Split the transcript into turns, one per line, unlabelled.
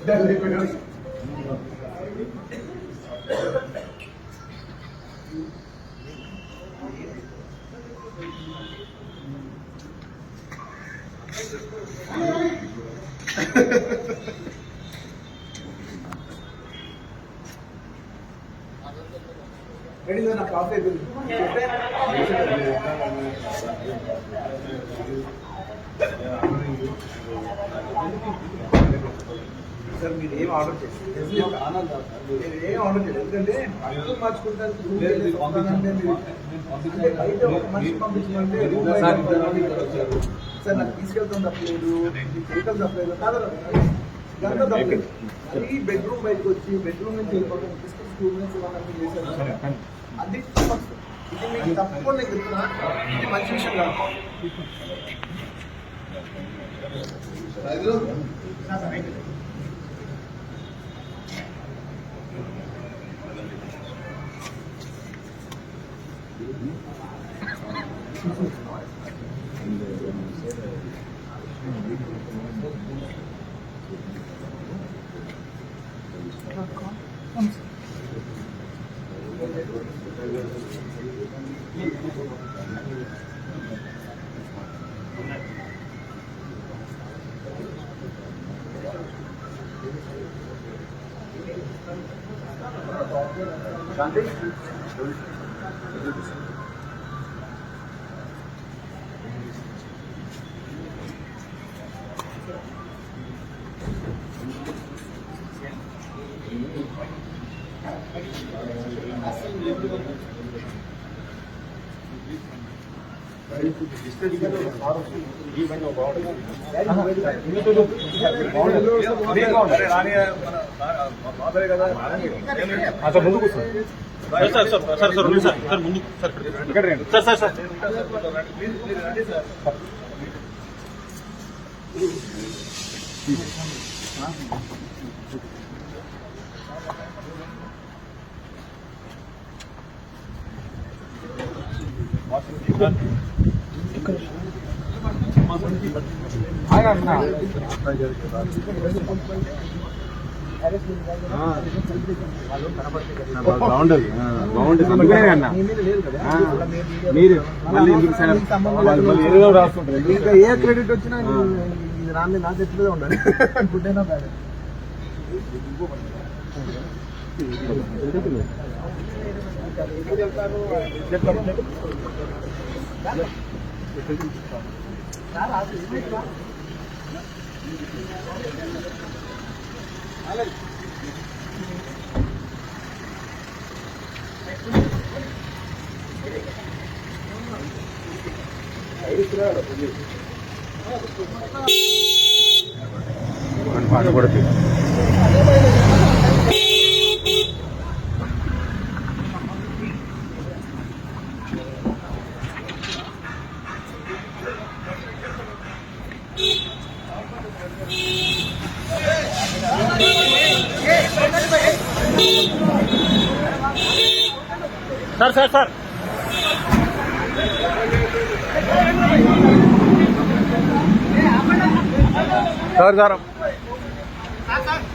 Ready na coffee bill. Sir మీరు ఏం order చేసి ఏం ఆర్డర్ చేయలేదు ఎందుకంటే అర్థం మార్చుకుంటారు బయట ఒక మనిషి పంపించమంటే సార్ నాకు తీసుకెళ్తాం తప్పలేదు చేయటం తప్పలేదు కాదు ఇదంతా తప్పలేదు అది బెడ్రూమ్ బయటకు వచ్చి బెడ్రూమ్ నుంచి వెళ్ళిపోతాం తీసుకుని స్కూల్ నుంచి వాళ్ళకి చేశారు అది ఇది మీకు తప్పకుండా నేను చెప్తున్నా ఇది మంచి విషయం కాదు శాంతి ముందుకు sir sir sir sir sir sir ముందు సార్ ఇక్కడ రండి సార్ సార్ సార్ బాగుండదు అన్న మీరు రాసుకుంటారు ఇంకా ఏ క్రెడిట్ వచ్చినా ఇది రాని నా చెట్టులో ఉండాలి గుడ్ అయినా బ్యాడ్ పాట కూడా sir sir sir sir sir